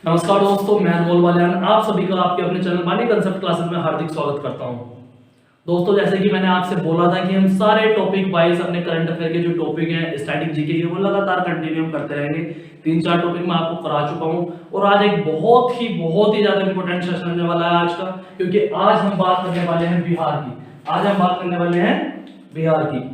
नमस्कार दोस्तों, मैं अनमोल बालियान आप सभी का आपके अपने चैनल मानी कंसेप्ट क्लासेस में हार्दिक स्वागत करता हूं। दोस्तों, जैसे कि मैंने आपसे बोला था कि हम सारे टॉपिक वाइज अपने करंट अफेयर के जो टॉपिक हैं स्टैटिक जीके के वो लगातार कंटिन्यू करते रहेंगे। 3-4 टॉपिक मैं आपको करा चुका हूं और आज एक बहुत ही ज्यादा इंपॉर्टेंट सेशन होने वाला है आज का, क्योंकि आज हम बात करने वाले हैं बिहार की। आज हम बात करने वाले हैं बिहार की।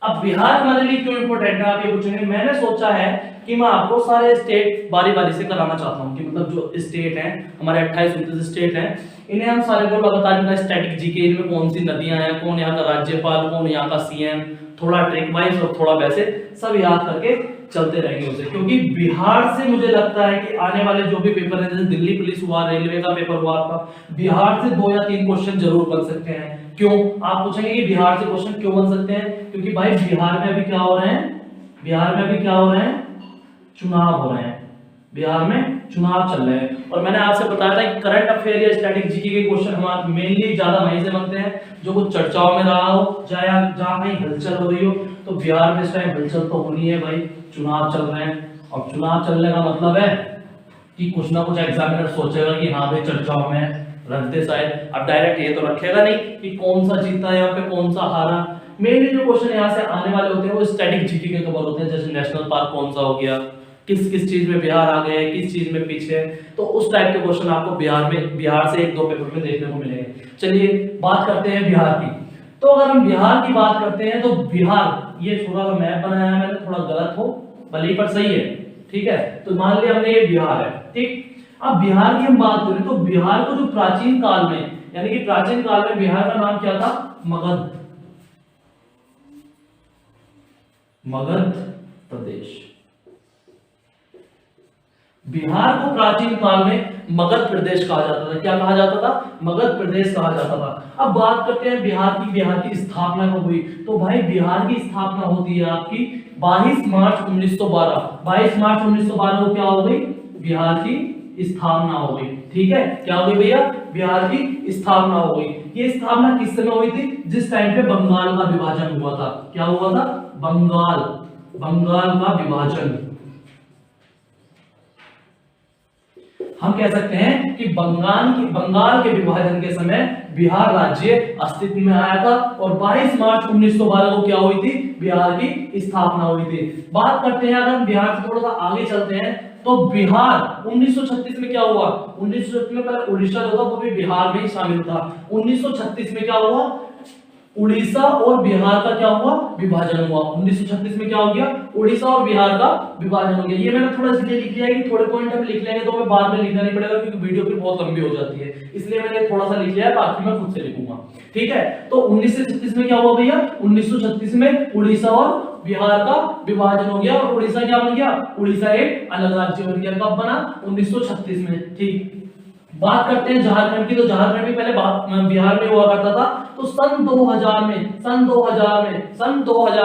अब बिहार हमारे लिए क्यों इंपॉर्टेंट है आप ये पूछेंगे। मैंने सोचा है कि मैं आपको सारे स्टेट बारी बारी से कराना चाहता हूं कि मतलब जो स्टेट हैं हमारे 28-29 स्टेट हैं, इन्हें हम सारे को लगातार इनका स्टैटिक जीके, इनमें कौन सी नदियां हैं, कौन यहाँ का राज्यपाल, कौन यहाँ का सीएम, थोड़ा ट्रिक वाइज और थोड़ा वैसे सब याद करके चलते रहेंगे उसे। क्योंकि बिहार से मुझे लगता है कि आने वाले जो भी पेपर है, जैसे दिल्ली पुलिस हुआ, रेलवे का पेपर हुआ आपका, बिहार से 2 या 3 क्वेश्चन जरूर बन सकते हैं। क्यों आप पूछेंगे कि बिहार से क्वेश्चन क्यों बन सकते हैं? क्योंकि भाई बिहार में अभी क्या हो रहे हैं, बिहार में अभी क्या हो रहे हैं, चुनाव हो रहे हैं। बिहार में चुनाव चल रहे हैं और मैंने आपसे बताया था कि करंट अफेयर या स्टैटिक जीके के क्वेश्चन हमारे मेनली ज्यादा वहीं से बनते हैं जो कुछ चर्चाओं में रहा हो, चाहे जहां कहीं हलचल हो रही हो। तो बिहार में इस टाइम हलचल तो होनी है भाई, चुनाव चल रहे हैं। और चुनाव चलने का मतलब है कि कुछ ना कुछ एग्जामिनर सोचेगा कि हाँ भाई चर्चाओं में रख दे शायद। अब डायरेक्ट ये तो रखेगा नहीं कि कौन सा जीता यहाँ पे, कौन सा हारा। मेनली जो क्वेश्चन यहाँ से आने वाले होते हैं वो स्टैटिक जीके के कवर होते हैं, जैसे नेशनल पार्क कौन सा हो गया, किस किस चीज में बिहार आगे है, किस चीज में पीछे है। तो उस टाइप के क्वेश्चन आपको बिहार से 1-2 पेपर में देखने को मिलेंगे। चलिए बात करते हैं बिहार की। तो अगर हम बिहार की बात करते हैं तो बिहार, ये थोड़ा सा मैप बनाया है मैंने, थोड़ा गलत हो भले ही पर सही है, ठीक है। तो मान लिया हमने ये बिहार है, ठीक। अब बिहार की हम बात करें तो बिहार को जो प्राचीन काल में, यानी कि प्राचीन काल में बिहार का नाम क्या था? मगध, मगध प्रदेश। बिहार को प्राचीन काल में मगध प्रदेश कहा जाता था। क्या कहा जाता था? मगध प्रदेश कहा जाता था। अब बात करते हैं बिहार की। बिहार की स्थापना कब हुई? तो भाई बिहार की स्थापना होती है आपकी 22 मार्च 1912। 22 मार्च 1912 को क्या हो गई? बिहार की स्थापना हो गई, ठीक है। क्या हो गई भैया? बिहार की स्थापना हो गई। ये स्थापना किस समय हुई थी? जिस टाइम पे बंगाल का विभाजन हुआ था। क्या हुआ था? बंगाल का विभाजन। हम कह सकते हैं कि बंगाल के विभाजन के समय बिहार राज्य अस्तित्व में आया था और 22 मार्च 1912 को क्या हुई थी? बिहार की स्थापना हुई थी। बात करते हैं, अगर हम बिहार से थोड़ा सा आगे चलते हैं तो बिहार 1936 में क्या हुआ? 1936 में पहले उड़ीसा जो था वो भी बिहार में ही शामिल था। 1936 में क्या हुआ? उड़ीसा और बिहार का क्या हुआ? विभाजन हुआ। 1936 में क्या हो गया? उड़ीसा और बिहार का विभाजन हो गया। ये मैंने थोड़ा इसलिए लिख लिया है कि थोड़े पॉइंट हम लिख लेंगे तो हमें बाद में लिखना नहीं पड़ेगा, क्योंकि वीडियो फिर बहुत लंबी हो जाती है, इसलिए मैंने थोड़ा सा लिख लिया है, बाकी मैं खुद से लिखूंगा, ठीक है। तो 1936 में क्या हुआ भैया? 1936 में उड़ीसा और बिहार का विभाजन हो गया और उड़ीसा क्या बन गया? उड़ीसा एक अलग राज्य बन गया। कब बना? 1936 में, ठीक। बात करते हैं झारखंड की। तो झारखंड भी पहले बिहार में हुआ करता था। तो सन 2000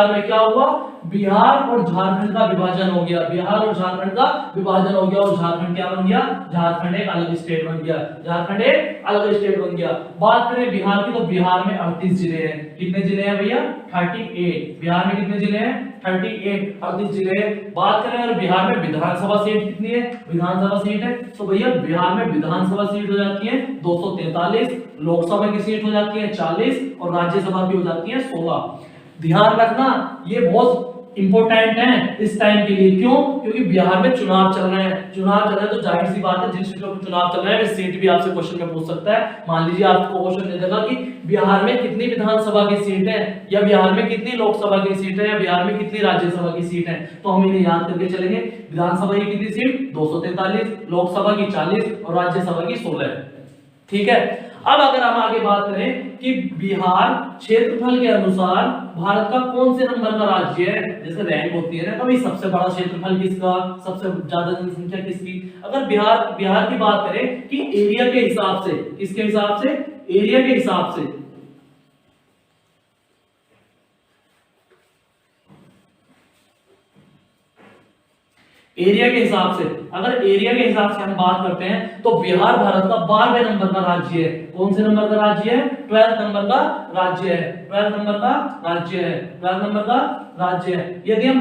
में क्या हुआ? बिहार और झारखंड का विभाजन हो गया। बिहार और झारखंड का विभाजन हो गया और झारखंड क्या बन गया? झारखंड एक अलग स्टेट बन गया। झारखंड एक अलग स्टेट बन गया। बात करें बिहार की तो बिहार में 38 जिले हैं। कितने जिले हैं भैया? 38। बिहार में कितने जिले हैं? 38 जिले हैं। बात करें अगर बिहार में विधानसभा सीट कितनी है? विधानसभा सीट है तो भैया बिहार में विधानसभा सीट हो जाती है 243, लोकसभा की सीट हो जाती है 40 और राज्यसभा की हो जाती है 16। ध्यान रखना ये बहुत इंपॉर्टेंट है इस टाइम के लिए। क्यों? क्योंकि बिहार में चुनाव चल रहे हैं। चुनाव चल रहे हैं तो जाहिर सी बात है जिन सीटों पर चुनाव चल रहा है वे सीट भी आपसे क्वेश्चन में पूछ सकता है। मान लीजिए आपको क्वेश्चन दे देगा कि बिहार में कितनी विधानसभा की सीट है, या बिहार में कितनी लोकसभा की सीट है, या बिहार में कितनी राज्यसभा की सीट है, तो हम इन्हें याद करके चलेंगे। विधानसभा की कितनी सीट? 243, लोकसभा की 40 और राज्यसभा की 16, ठीक है। अब अगर हम आगे बात करें कि बिहार क्षेत्रफल के अनुसार भारत का कौन से नंबर का राज्य है, जैसे रैंक होती है ना कभी, सबसे बड़ा क्षेत्रफल किसका, सबसे ज्यादा जनसंख्या किसकी। अगर बिहार की बात करें कि एरिया के हिसाब से, किसके हिसाब से? एरिया के हिसाब से, एरिया के हिसाब से, अगर एरिया के हिसाब से हम बात करते हैं तो बिहार भारत का 12वें नंबर का राज्य है। कौन से नंबर का राज्य है? 12 नंबर का राज्य है। 12 नंबर का राज्य है। 12 नंबर का राज्य है। यदि हम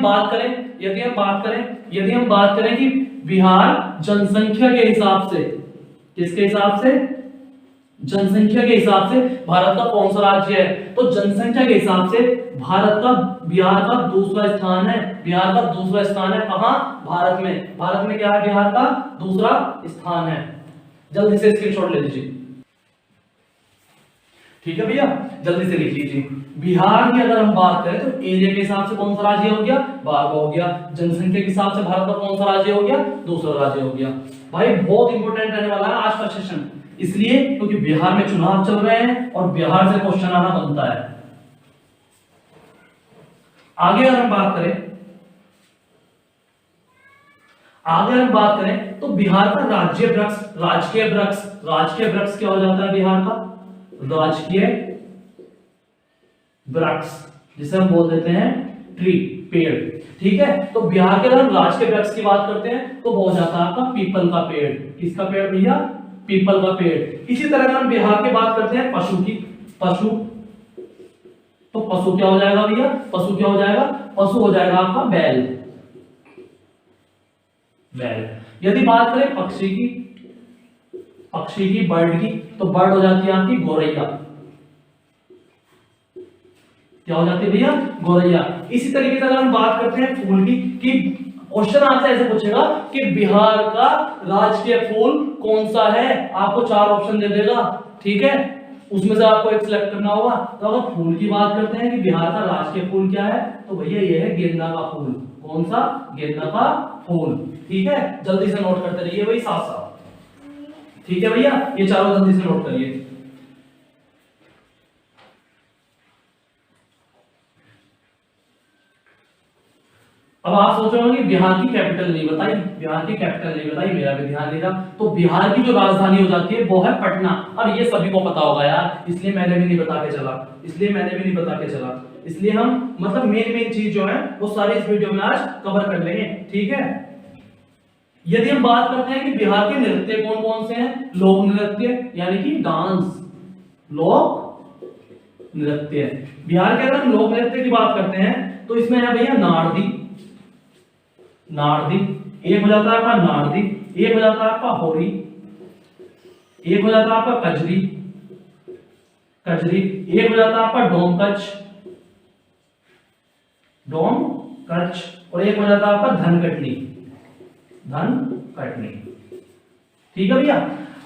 बात करें कि बिहार जनसंख्या के हिसाब से, किसके हिसाब से? जनसंख्या के हिसाब से भारत का कौन सा राज्य है? तो जनसंख्या के हिसाब से बिहार का दूसरा स्थान है। बिहार का दूसरा स्थान है कहां? भारत में। भारत में क्या है? बिहार का दूसरा स्थान है। जल्दी से स्क्रीनशॉट ले लीजिए। ठीक है भैया, जल्दी से लिख लीजिए। बिहार की अगर हम बात करें तो एरिया के हिसाब से कौन सा राज्य हो गया? 12वां हो गया। जनसंख्या के हिसाब से भारत का कौन सा राज्य हो गया? दूसरा राज्य हो गया। भाई बहुत इंपॉर्टेंट रहने वाला है आज का सेशन, इसलिए क्योंकि बिहार में चुनाव चल रहे हैं और बिहार से क्वेश्चन आना बनता है। आगे अगर हम बात करें तो बिहार का राजकीय वृक्ष क्या हो जाता है? बिहार का राजकीय वृक्ष, जिसे हम बोल देते हैं ट्री, पेड़। ठीक है, तो बिहार के अगर राजकीय वृक्ष की बात करते हैं तो वो हो जाता है आपका पीपल का पेड़। किसका पेड़ भैया? पीपल का पेड़। इसी तरह अगर हम बिहार की बात करते हैं पशु, तो पशु क्या हो जाएगा भैया? पशु हो जाएगा आपका बैल। यदि बात करें पक्षी की, बर्ड की, तो बर्ड हो जाती है आपकी गौरैया। क्या हो जाती है भैया? गौरैया। इसी तरीके से अगर हम बात करते हैं फूल की, क्वेश्चन आपसे ऐसे पूछेगा कि बिहार का राजकीय फूल कौन सा है? आपको 4 ऑप्शन दे देगा। ठीक है, उसमें से आपको एक सिलेक्ट करना होगा। तो अगर फूल की बात करते हैं कि बिहार का राजकीय फूल क्या है, तो भैया ये है गेंदा का फूल। कौन सा? गेंदा का फूल। ठीक है, जल्दी से नोट करते रहिए भाई साथ साथ। ठीक है भैया, ये चारों जल्दी से नोट करिए। अब आप सोच रहे होंगे बिहार की कैपिटल नहीं बताई, मेरा भी ध्यान देगा। तो बिहार की जो राजधानी हो जाती है वो है पटना। अब ये सभी को पता होगा यार, इसलिए मैंने भी नहीं बता के चला। इसलिए हम मतलब मेन चीज जो है वो सारी इस वीडियो में आज कवर कर लेंगे। ठीक है, यदि हम बात करते हैं कि बिहार के नृत्य कौन कौन से हैं? लोक नृत्य यानी कि डांस, लोक नृत्य। बिहार के अगर हम लोक नृत्य की बात करते हैं तो इसमें है भैया नारदी, एक हो जाता है आपका नारदी, एक हो जाता है आपका होरी, एक हो जाता है आपका कजरी, एक हो जाता है आपका डोमकच, और एक हो जाता है आपका धनकटनी। ठीक है भैया,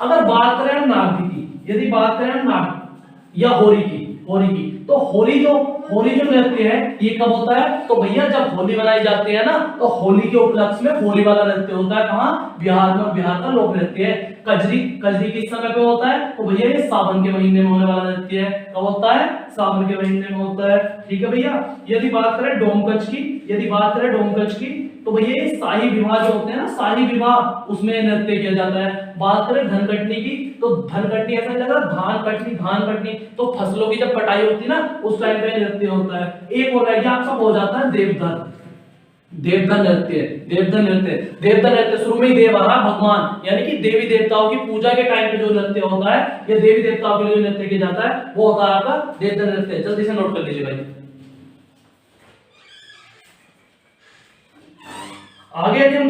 अगर बात करें नारदी की, यदि बात करें या होरी की, तो होली जो नृत्य है ये कब होता है? तो भैया जब होली मनाई जाती है ना, तो होली के उपलक्ष्य में होली वाला नृत्य होता है। कहां? बिहार में। बिहार का लोक नृत्य है। कजरी किस समय पे होता है? तो भैया ये सावन के महीने में होने वाला नृत्य है। कब होता है? सावन के महीने में होता है। ठीक है भैया, यदि बात करें डोमकच की, तो भैया ये शाही विवाह जो होते हैं ना, शाही विवाह, उसमें नृत्य किया जाता है। बात करें धनकटनी की, तो धनकटनी ऐसा लगा धान कटनी, तो फसलों की जब कटाई होती है ना, उस टाइम पे नृत्य होता है। एक और रह गया आपका, हो जाता है देवधन नृत्य। शुरू में ही देव आ रहा भगवान, यानी कि देवी देवताओं की पूजा के टाइम पे जो नृत्य होता है, या देवी देवताओं के लिए जो नृत्य किया जाता है वो होता है आपका देवधन नृत्य। जल्दी से नोट कर लीजिए भाई। आगे यदि हम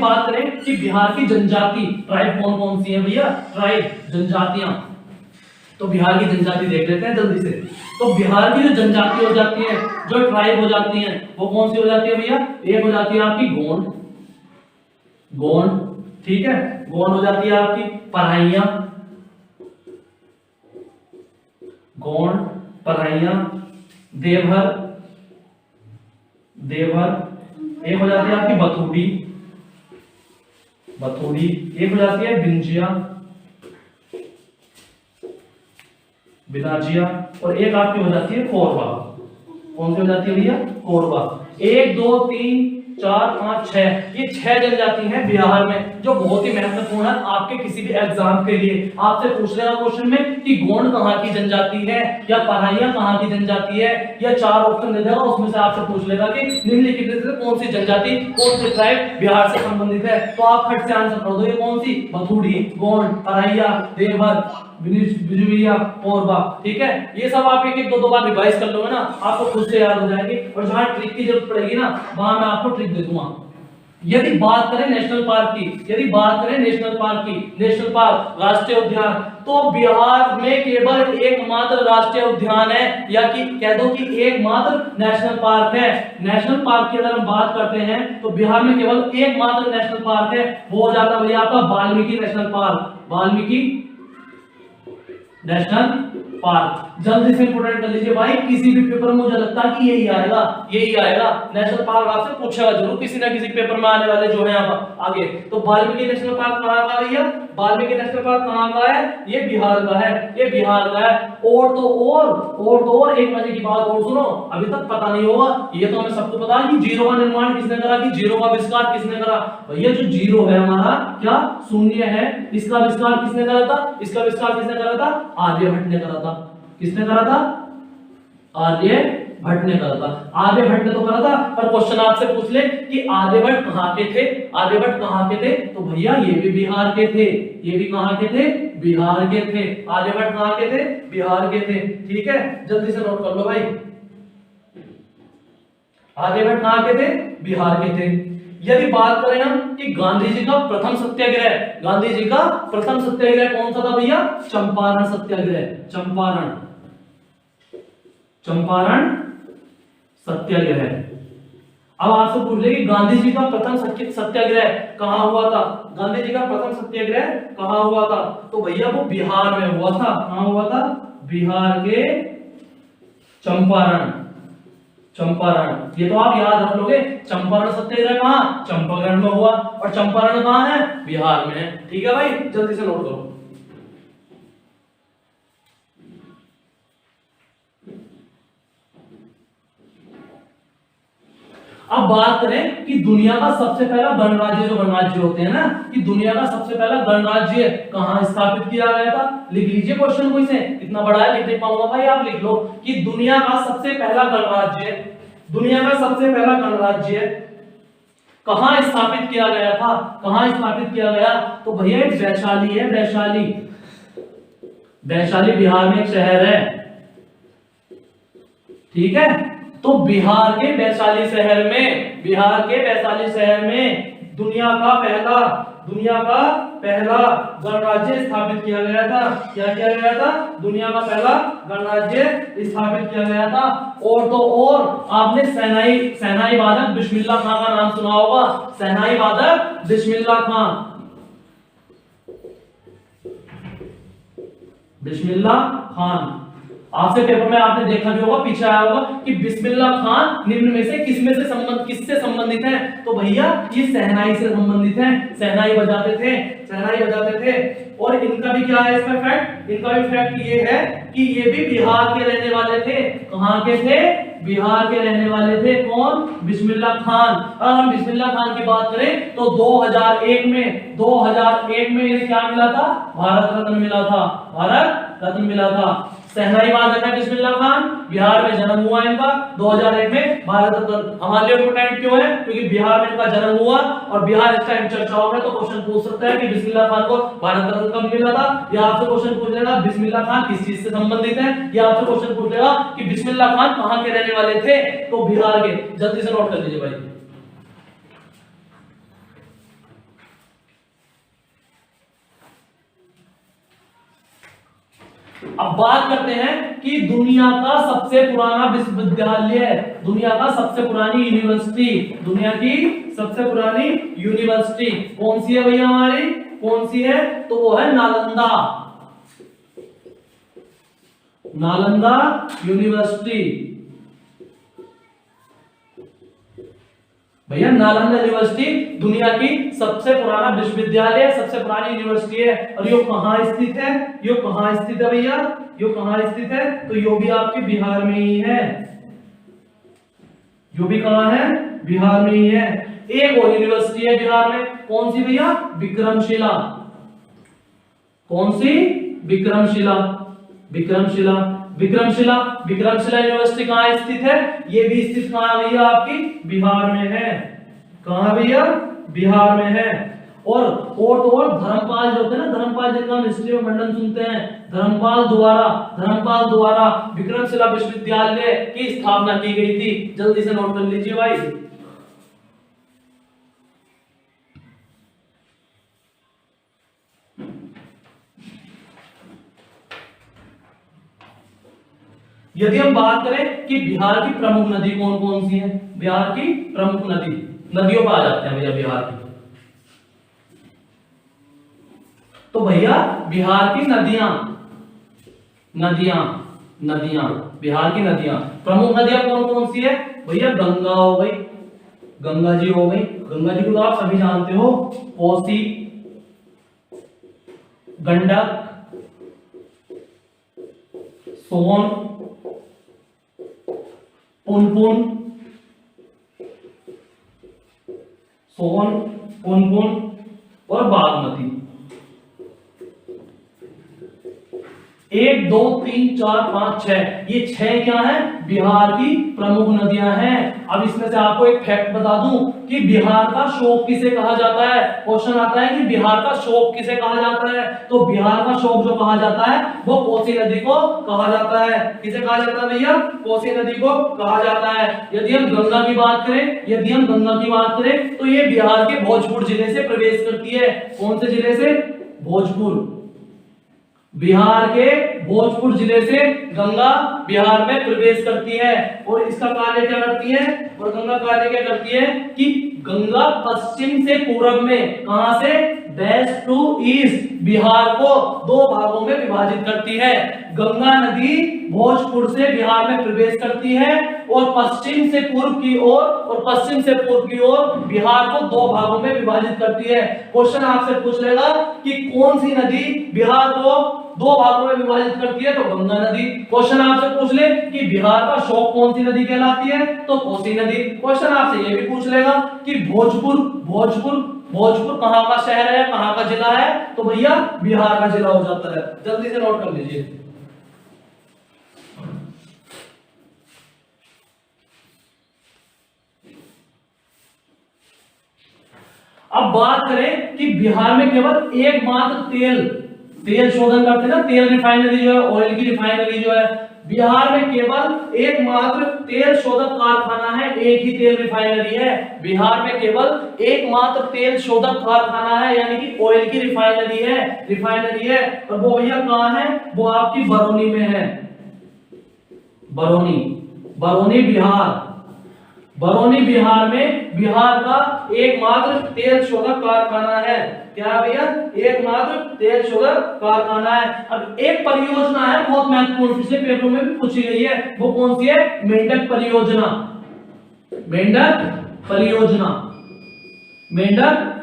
बात करें कि बिहार की जनजाति ट्राइब कौन कौन सी है भैया? ट्राइब, जनजातियां। तो बिहार की जनजाति देख लेते हैं जल्दी से। तो बिहार की जो जनजाति हो जाती है, जो ट्राइब हो जाती है, वो कौन सी हो जाती है भैया? एक हो जाती है आपकी गोंड, ठीक है, गोंड हो जाती है आपकी पढ़ाइयां, देवहर, एक हो जाती है आपकी बथुड़ी, एक हो जाती है बिनाजिया, और एक आपकी हो जाती है कोरबा। कौन सी हो जाती है भैया? कोरबा। 1 2 3 4 5 6, ये 6 जनजाति हैं बिहार में जो बहुत ही महत्वपूर्ण है आपके किसी भी एग्जाम के लिए। आपसे पूछ लेगा क्वेश्चन में कि गोंड कहाँ की जनजाति है या पहाड़ियां कहाँ की जनजाति है, या 4 ऑप्शन दे देगा, उसमें से आपसे पूछ लेगा कि निम्नलिखित में से कौन सी जनजाति कौन से ट्राइब बिहार से संबंधित है, तो आप फट से आंसर कर दो, ये कौन सी, भथुड़ी, गोंड, पहाड़िया, देवभर, बिजुलिया, कोरबा। ठीक है, ये सब आप एक एक दो बार रिवाइज कर लोगे ना, आपको खुद से याद हो जाएगी, और जहां ट्रिक की जरूरत पड़ेगी ना वहां मैं आपको ट्रिक दे दूंगा। यदि बात करें नेशनल पार्क की, यदि बात करें नेशनल पार्क की, नेशनल पार्क राष्ट्रीय उद्यान, तो बिहार में केवल एकमात्र राष्ट्रीय उद्यान है, या कि कह दो कि एकमात्र नेशनल पार्क है। नेशनल पार्क की अगर हम बात करते हैं तो बिहार में केवल एकमात्र नेशनल पार्क है, वो हो जाता है भैया आपका Valmiki national park, Valmiki national park. जल्दी से इंपोर्टेंट कर लीजिए भाई, किसी भी पेपर में मुझे लगता है कि यही आएगा, यही आएगा। नेशनल पार्क आपसे पूछेगा जरूर किसी ना किसी पेपर में आने वाले जो है आप आगे। तो वाल्मीकि नेशनल पार्क कहां का है भैया, वाल्मीकि नेशनल पार्क कहां का है, ये बिहार का है, ये बिहार का है। और तो एक मजे की बात और सुनो, अभी तक पता नहीं होगा, ये तो हमें सबको पता है कि जीरो का निर्माण किसने करा, कि जीरो का आविष्कार किसने करा। भैया जो जीरो है हमारा क्या शून्य है, इसका आविष्कार किसने करा था, इसका आविष्कार किसने करा था, आर्यभट्ट ने करा था। किसने करा था, आर्यभट्ट ने करा था। आर्यभट्ट ने तो करा था, पर क्वेश्चन आपसे पूछ ले कि आर्यभट्ट कहां के थे, आर्यभट्ट कहां के थे, तो भैया ये भी बिहार के थे, ये भी कहां के थे, बिहार के थे। आर्यभट्ट कहां के थे, बिहार के थे। ठीक है, जल्दी से नोट कर लो भाई, आर्यभट्ट कहां के थे, बिहार के थे। यदि बात करें हम कि गांधी जी का प्रथम सत्याग्रह, गांधी जी का प्रथम सत्याग्रह कौन सा था भैया, चंपारण सत्याग्रह, चंपारण सत्याग्रह। अब आपसे पूछ ले कि गांधी जी का प्रथम सत्याग्रह कहां हुआ था, गांधी जी का प्रथम सत्याग्रह कहां हुआ था, तो भैया वो बिहार में हुआ था। कहां हुआ था, बिहार के चंपारण, ये तो आप याद रख लोगे। चंपारण सत्याग्रह कहां, चंपारण में हुआ, और चंपारण कहां है, बिहार में है। ठीक है भाई, जल्दी से नोट करो। अब बात करें कि दुनिया का सबसे पहला गणराज्य, जो गणराज्य होते हैं ना, कि दुनिया का सबसे पहला गणराज्य कहां स्थापित किया गया था। लिख लीजिए क्वेश्चन को, इसे इतना बड़ा है लिख नहीं पाऊंगा भाई, आप लिख लो कि दुनिया का सबसे पहला गणराज्य, दुनिया का सबसे पहला गणराज्य कहां स्थापित किया गया था, कहां स्थापित किया गया, तो भैया एक वैशाली है, वैशाली, वैशाली बिहार में एक शहर है। ठीक है, तो बिहार के वैशाली शहर में, बिहार के वैशाली शहर में दुनिया का पहला गणराज्य स्थापित किया गया था। क्या किया गया था, दुनिया का पहला गणराज्य स्थापित किया गया था। और तो और आपने सेनाई वादक बिस्मिल्लाह खान का नाम सुना होगा, सेनाई वादक बिस्मिल्लाह खान, बिस्मिल्लाह खान। आपसे पेपर में आपने देखा भी होगा, पीछे आया होगा कि बिस्मिल्लाह खान निम्न में से किससे संबंधित है, तो भैया ये शहनाई से संबंधित है, शहनाई बजाते थे, शहनाई बजाते थे। और इनका भी क्या है इसमें फैक्ट, इनका भी फैक्ट ये है कि ये भी बिहार के रहने वाले थे। कहां के थे, बिहार के रहने वाले थे। कौन, बिस्मिल्लाह खान। अगर हम बिस्मिल्लाह खान की बात करें तो 2001 में इन्हें क्या मिला था, भारत रत्न मिला था, भारत रत्न मिला था। शहनाई वादक है बिस्मिल्लाह खान, बिहार में जन्म हुआ इनका 2001 में, भारत रत्न। हमारे लिए इम्पोर्टेंट क्यों है, क्योंकि बिहार में इनका जन्म हुआ और बिहार इस टाइम चर्चाओं में, तो क्वेश्चन पूछ सकता है कि बिस्मिल्लाह खान को भारत रत्न कब मिला था, या आपसे क्वेश्चन पूछ लेगा बिस्मिल्लाह खान किस चीज से संबंधित है, या आपसे क्वेश्चन पूछ लेगा कि बिस्मिल्लाह खान कहां के रहने वाले थे, तो बिहार के। जल्दी से नोट कर लीजिए भाई। अब बात करते हैं कि दुनिया का सबसे पुराना विश्वविद्यालय, दुनिया का सबसे पुरानी यूनिवर्सिटी, दुनिया की सबसे पुरानी यूनिवर्सिटी कौन सी है भैया हमारी, कौन सी है, तो वो है नालंदा, नालंदा यूनिवर्सिटी। भैया नालंदा यूनिवर्सिटी दुनिया की सबसे पुराना विश्वविद्यालय, सबसे पुरानी यूनिवर्सिटी है। और यो कहां स्थित है, यो कहां स्थित है भैया, यो कहां स्थित है, तो यो भी आपके बिहार में ही है, यो भी कहां है, बिहार में ही है। एक और यूनिवर्सिटी है बिहार में, कौन सी भैया? विक्रमशिला। कौन सी? विक्रमशिला। विक्रमशिला विक्रमशिला विक्रमशिला यूनिवर्सिटी कहाँ स्थित है? ये भी स्थित कहाँ है भैया? आपकी बिहार में है। कहाँ भैया? बिहार में है। और तो और धर्मपाल जो थे ना, धर्मपाल जिनका हम हिस्ट्री में वर्णन सुनते हैं, धर्मपाल द्वारा विक्रमशिला विश्वविद्यालय की स्थापना की गई थी। जल्दी से नोट कर लीजिए भाई। यदि हम बात करें कि बिहार की प्रमुख नदी कौन कौन सी है, बिहार की प्रमुख नदियों पर आ जाते हैं भैया बिहार की। तो भैया बिहार की नदियां बिहार की नदियां, प्रमुख नदियां कौन कौन सी है भैया? गंगा हो गई, गंगा जी हो गई, गंगा जी को तो आप सभी जानते हो। कोसी, गंडक, सोन, पुनपुन, और बागमती। 1 2 3 4 5 6, ये 6 क्या है? बिहार की प्रमुख नदियां हैं। अब इसमें से आपको एक फैक्ट बता दूं कि बिहार का शोक किसे कहा जाता है। क्वेश्चन आता है कि बिहार का शोक किसे कहा जाता है, तो बिहार का शोक जो कहा जाता है वो कोसी नदी को कहा जाता है। किसे कहा जाता है भैया? कोसी नदी को कहा जाता है। यदि हम गंगा की बात करें, तो ये बिहार के भोजपुर जिले से प्रवेश करती है। कौन से जिले से? भोजपुर। बिहार के भोजपुर जिले से गंगा बिहार में प्रवेश करती है। और इसका कार्य क्या करती है? और गंगा कार्य क्या करती है कि गंगा पश्चिम से पूर्व में, कहां से? वेस्ट टू ईस्ट, बिहार को 2 भागों में विभाजित करती है। गंगा नदी भोजपुर से बिहार में प्रवेश करती है और पश्चिम से पूर्व की ओर बिहार को 2 भागों में विभाजित करती है। क्वेश्चन आपसे पूछ लेगा कि कौन सी नदी बिहार को 2 भागों में विभाजित करती है, तो गंगा नदी। क्वेश्चन आपसे पूछ ले कि बिहार का शोक कौन सी नदी कहलाती है, तो कोसी नदी। क्वेश्चन आपसे ये भी पूछ लेगा कि भोजपुर कहां का शहर है, कहां का जिला है, तो भैया बिहार का जिला हो जाता है। जल्दी से नोट कर लीजिए। अब बात करें कि बिहार में केवल एकमात्र तेल शोधन करते हैं ना, तेल रिफाइनरी जो है, ऑयल की रिफाइनरी जो है, बिहार में केवल एकमात्र तेल शोधक कारखाना है, एक ही तेल रिफाइनरी है। बिहार में केवल एकमात्र तेल शोधक कारखाना है, यानी कि ऑयल की रिफाइनरी है। और वो भैया कहां है? वो आपकी बरौनी में है। बरौनी बिहार में बिहार का एकमात्र तेल शोधक कारखाना है। क्या भैया? एकमात्र तेल शोधक कारखाना है। अब एक परियोजना है बहुत महत्वपूर्ण, पिछले पेपरों में भी पूछी गई है, वो कौन सी है? मेंढक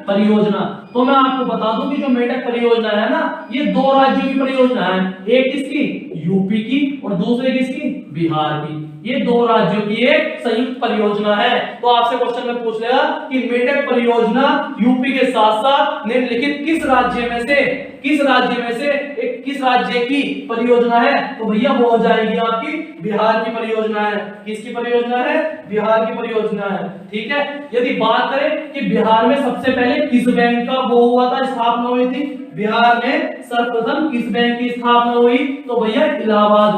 परियोजना। तो मैं आपको बता दूं कि जो मेंढक परियोजना है ना, ये 2 राज्यों की परियोजना है। एक किसकी? यूपी की, और दूसरे किसकी? बिहार की। ये 2 राज्यों की एक संयुक्त परियोजना है। तो आपसे क्वेश्चन में पूछ लेगा कि मेंढक परियोजना यूपी के साथ साथ निम्नलिखित किस राज्य की परियोजना है, तो भैया वो हो जाएगी आपकी बिहार की परियोजना है। किसकी परियोजना है? बिहार की परियोजना है। ठीक है। यदि बात करें कि बिहार में सबसे पहले किस बैंक का वो हुआ था, स्थापना हुई थी, बिहार में सर्वप्रथम किस बैंक की स्थापना हुई, तो भैया इलाहाबाद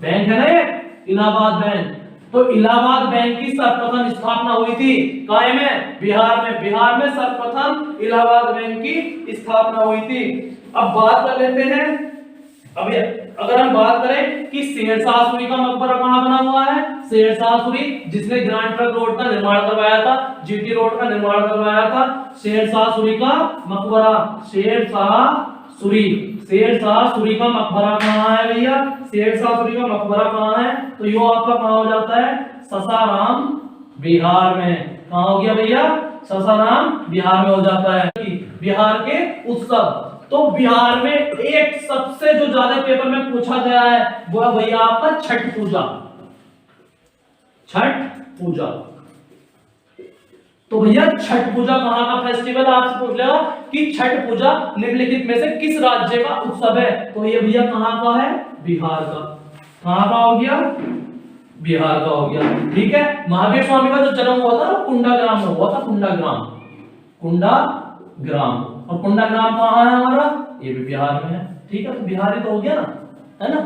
बैंक है ना ये, इलाहाबाद बैंक। तो इलाहाबाद बैंक की सर्वप्रथम स्थापना हुई थी कहाँ में? बिहार में सर्वप्रथम इलाहाबाद बैंक की स्थापना हुई थी। अब बात कर लेते हैं, अभी अगर हम बात करें कि शेरशाह सूरी का मकबरा कहाँ बना हुआ है, शेरशाह सूरी जिसने ग्रैंड ट्रंक रोड का निर्माण करवाया था, जीटी रोड का निर्माण करवाया था, शेरशाह सूरी का मकबरा, शेरशाह सूरी का मकबरा कहाँ है भैया? शेरशाह सूरी का मकबरा कहाँ है, तो यो आपका कहाँ हो जाता है? सासाराम बिहार में। कहाँ हो गया भैया? सासाराम बिहार में हो जाता है। बिहार के उत्सव, तो बिहार में एक सबसे जो ज्यादा पेपर में पूछा गया है वो है भैया आपका छठ पूजा। छठ पूजा। तो भैया छठ पूजा कहां का फेस्टिवल, आपसे पूछ लेगा कि छठ पूजा निम्नलिखित में से किस राज्य का उत्सव है, तो ये भैया कहां का है, बिहार का। कहां का हो गया, बिहार का हो गया। ठीक है, महावीर स्वामी का जो जन्म हुआ था ना कुंडाग्राम में हुआ था, कुंडाग्राम, कुंडाग्राम। और कुंडाग्राम कहां है हमारा, ये भी बिहार में है। ठीक है, तो बिहार ही तो हो गया ना, है ना।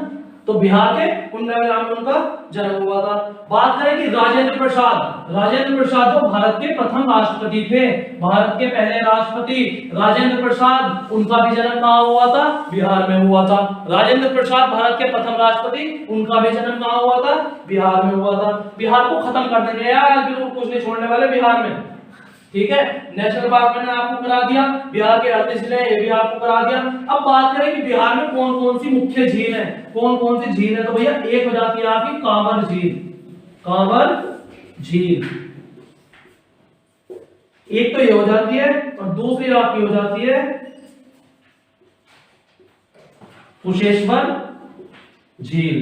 तो बिहार के कुंडाग्राम में उनका जन्म हुआ था। बात करें कि राजेंद्र प्रसाद, राजेंद्र प्रसाद जो भारत के प्रथम राष्ट्रपति थे, भारत के पहले राष्ट्रपति राजेंद्र प्रसाद, उनका भी जन्म कहां हुआ था, बिहार में हुआ था। राजेंद्र प्रसाद भारत के प्रथम राष्ट्रपति, उनका भी जन्म कहां हुआ था, बिहार में हुआ था। बिहार को खत्म कर देंगे यार, बिल्कुल कुछ नहीं छोड़ने वाले बिहार में। ठीक है, नेशनल पार्क मैंने आपको करा दिया, बिहार के 38 जिले ये भी आपको करा दिया। अब बात करें कि बिहार में कौन कौन सी मुख्य झील है, कौन कौन सी झील है, तो भैया एक हो जाती है आपकी कांवर झील, कांवर झील, एक तो ये हो जाती है, और दूसरी आपकी हो जाती है कुशेश्वर झील,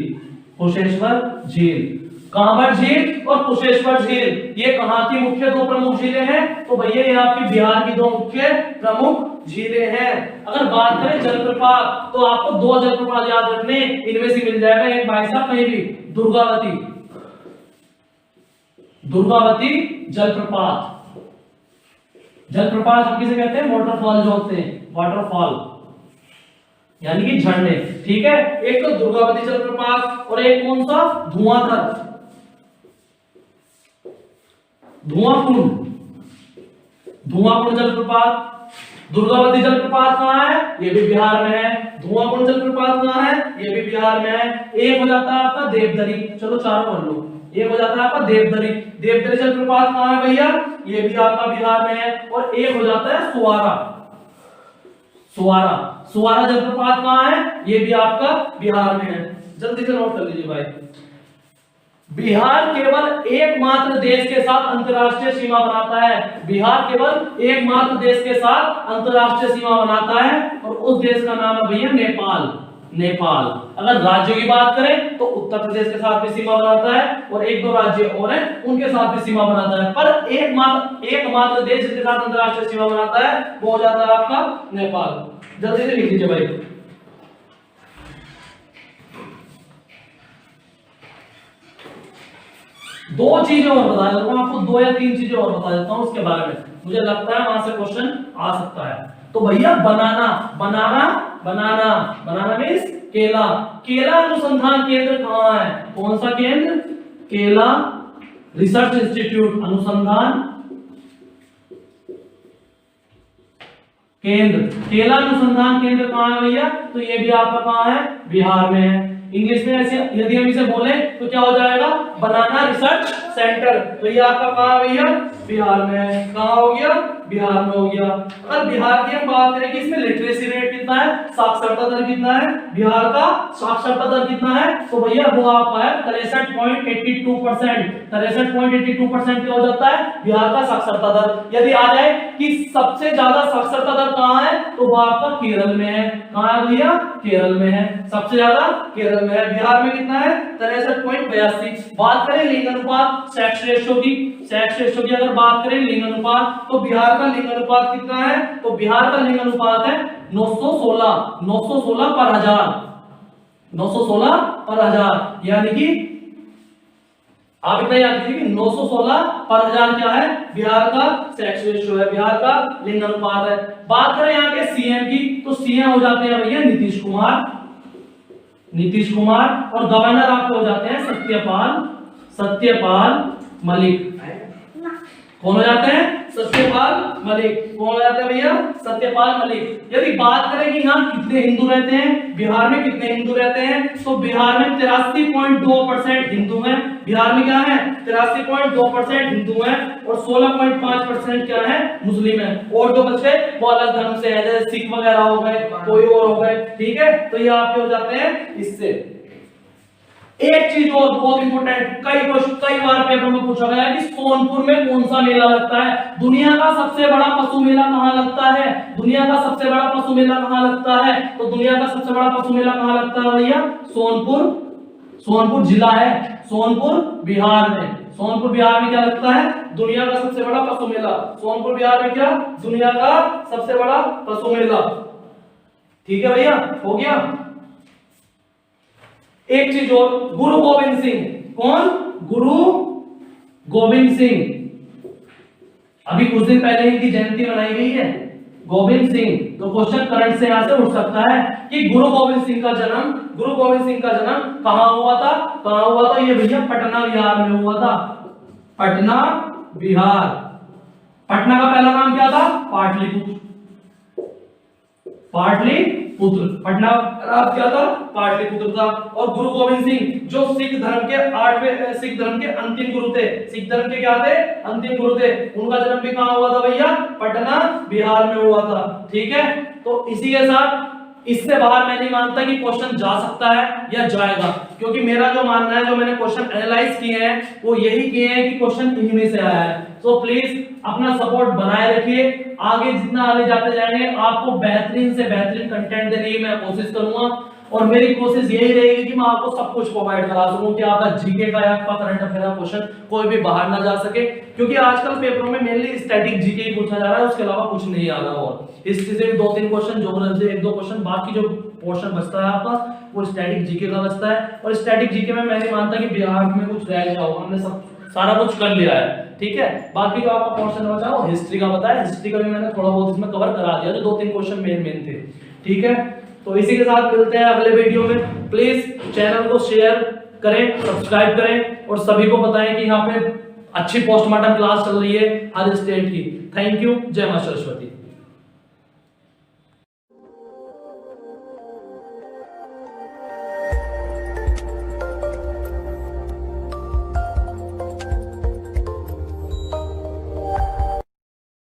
कुशेश्वर झील। कांवर झील और कुशेश्वर झील ये कहां की मुख्य दो प्रमुख झीलें हैं, तो भैया ये आपकी बिहार की दो मुख्य प्रमुख झीलें हैं। अगर बात करें जलप्रपात, तो आपको दो जलप्रपात याद रखने, इनमें से मिल जाएगा एक, भाई साहब कहीं भी, दुर्गावती, दुर्गावती जलप्रपात। जलप्रपात हम किसे कहते हैं, वाटरफॉल जो होते हैं, वाटरफॉल यानी कि झरने। ठीक है, एक तो दुर्गावती जलप्रपात और एक कौन सा, धुआंधर, धुआंकुंड, धुआंकुंड जलप्रपात। दुर्गावती जलप्रपात कहां है, ये भी बिहार में है। धुआंकुंड जलप्रपात कहां है, ये भी बिहार में है। एक हो जाता है आपका देवदरी, चलो चारों कर लो, एक हो जाता है आपका देवदरी, देवदरी जलप्रपात कहां है भैया, ये भी आपका बिहार में है। और एक हो जाता है सुवारा, सुवारा, सुवारा जलप्रपात कहां है, ये भी आपका बिहार में है। जल्दी से नोट कर लीजिए भाई। बिहार केवल एकमात्र देश के साथ अंतरराष्ट्रीय सीमा बनाता है, बिहार केवल एकमात्र देश के साथ अंतरराष्ट्रीय सीमा बनाता है, और उस देश का नाम है भैया नेपाल, नेपाल। अगर राज्यों की बात करें तो उत्तर प्रदेश के साथ भी सीमा बनाता है, और एक दो राज्य और हैं उनके साथ भी सीमा बनाता है, पर एकमात्र देश जिसके साथ अंतरराष्ट्रीय सीमा बनाता है वो हो जाता है आपका नेपाल। जल्दी से लिख लीजिए भाई। दो चीजें और बता देता हूं आपको, दो या तीन चीजें और बता देता हूं उसके बारे में, मुझे लगता है वहां से क्वेश्चन आ सकता है। तो भैया बनाना, बनाना, बनाना, बनाना मीन्स केला। केला अनुसंधान केंद्र कहां है, कौन सा केंद्र, केला रिसर्च इंस्टीट्यूट, अनुसंधान केंद्र, केला अनुसंधान केंद्र कहां है भैया, तो ये भी आपका कहां है, बिहार में है। इंग्लिश में ऐसे यदि हम इसे बोले तो क्या हो जाएगा, बनाना रिसर्च सेंटर, तो ये आपका कहां है भैया, बिहार में है। कहां हो गया, बिहार में हो गया। अगर बिहार की हम बात करें कि इसमें लिटरेसी रेट कितना है, साक्षरता दर कितना है, बिहार का साक्षरता दर कितना है, तो भैया वो आपका है 63.82%, 63.82% क्या हो जाता है, बिहार का साक्षरता दर। यदि आ जाए कि सबसे ज्यादा साक्षरता दर कहां है, तो वो आपका केरल में है। कहां है भैया, केरल में है, सबसे ज्यादा केरल में है। बिहार में कितना है, 63.82। बात करें लिंग अनुपात, सेक्स रेशियो की, सेक्स रेशियो की अगर बात करें लिंग अनुपात, तो बिहार का लिंग अनुपात कितना है, तो बिहार का लिंग अनुपात है 916, 916 पर हजार, 916 पर हजार, यानी कि आप इतना याद कीजिए कि 916 पर हजार क्या है, बिहार का सेक्स रेशियो है, बिहार का लिंग अनुपात है। बात करें यहाँ के सीएम की, तो सीएम हो जाते हैं भैया नीतीश कुमार, नीतीश कुमार, और गवर्नर आपके हो जाते हैं सत्यपाल, सत्यपाल मलिक। कौन हो जाते हैं, सत्यपाल मलिक। कौन हो जाते हैं भैया, सत्यपाल मलिक। यदि बात करें कि यहाँ कितने हिंदू रहते हैं, बिहार में कितने हिंदू रहते हैं, तो बिहार में 83.2% हिंदू हैं। बिहार में क्या है, 83.2% हिंदू हैं, और 16.5% क्या है, मुस्लिम है। और जो बच्चे वो अलग धर्म से है, जैसे सिख वगैरह हो गए, कोई और हो गए। ठीक है, तो ये आपके हो जाते हैं इससे। एक चीज और बहुत इंपोर्टेंट, कई बार पेपर में पूछा गया है कि सोनपुर में कौन सा मेला लगता है, दुनिया का सबसे बड़ा पशु मेला कहां लगता है, दुनिया का सबसे बड़ा पशु मेला कहां लगता है, तो दुनिया का सबसे बड़ा पशु मेला कहां लगता है भैया, सोनपुर, सोनपुर जिला है, सोनपुर बिहार में, सोनपुर बिहार में क्या लगता है? दुनिया का सबसे बड़ा पशु मेला। सोनपुर बिहार में क्या? दुनिया का सबसे बड़ा पशु मेला। ठीक है भैया, हो गया। एक चीज और, गुरु गोविंद सिंह। कौन? गुरु गोविंद सिंह। अभी कुछ दिन पहले इनकी जयंती मनाई गई है, गोविंद सिंह। तो क्वेश्चन करंट से यहां से उठ सकता है कि गुरु गोविंद सिंह का जन्म कहां हुआ था? कहां हुआ था? ये भैया पटना बिहार में हुआ था। पटना बिहार। पटना का पहला नाम क्या था? पाटलिपुत्र। पाटलिपुत्र। पटना का क्या था? पाटलिपुत्र था। और गुरु गोविंद सिंह जो सिख धर्म के अंतिम गुरु थे। सिख धर्म के क्या थे? अंतिम गुरु थे। उनका जन्म भी कहां हुआ था भैया? पटना बिहार में हुआ था। ठीक है, तो इसी के साथ इससे बाहर मैं नहीं मानता कि क्वेश्चन जा सकता है या जाएगा, क्योंकि मेरा जो मानना है, जो मैंने क्वेश्चन एनालाइज किए हैं वो यही किए हैं कि क्वेश्चन इन्हीं में से आया है। सो प्लीज अपना सपोर्ट बनाए रखिए। आगे जितना आगे जाते जाएंगे आपको बेहतरीन से बेहतरीन कंटेंट देने की मैं कोशिश करूंगा, और मेरी कोशिश यही रहेगी कि मैं आपको सब कुछ प्रोवाइड करा सकूं कि आपका जीके का या आपका करंट अफेयर का क्वेश्चन कोई भी बाहर ना जा सके, क्योंकि आजकल पेपरों में मेनली स्टैटिक जीके ही पूछा जा रहा है, उसके अलावा कुछ नहीं आ रहा। और हिस्ट्री से भी 2-3 क्वेश्चन, ज्योग्राफी से 1-2 क्वेश्चन, बाकी जो पोर्शन बचता है आपका वो स्टैटिक जीके का बचता है। और स्टैटिक जीके में मैं नहीं मानता कि बिहार में कुछ रह गया होगा, हमने सब सारा कुछ कर लिया है। ठीक है, बाकी जो आपका पोर्शन बचा वो हिस्ट्री का बताया। हिस्ट्री का भी मैंने थोड़ा बहुत इसमें कवर करा दिया, जो 2-3 क्वेश्चन मेन थे। ठीक है, तो इसी के साथ मिलते हैं अगले वीडियो में। प्लीज चैनल को शेयर करें, सब्सक्राइब करें, और सभी को बताएं कि यहाँ पे अच्छी पोस्टमार्टम क्लास चल रही है हर स्टेट की। Thank you. जय मां सरस्वती।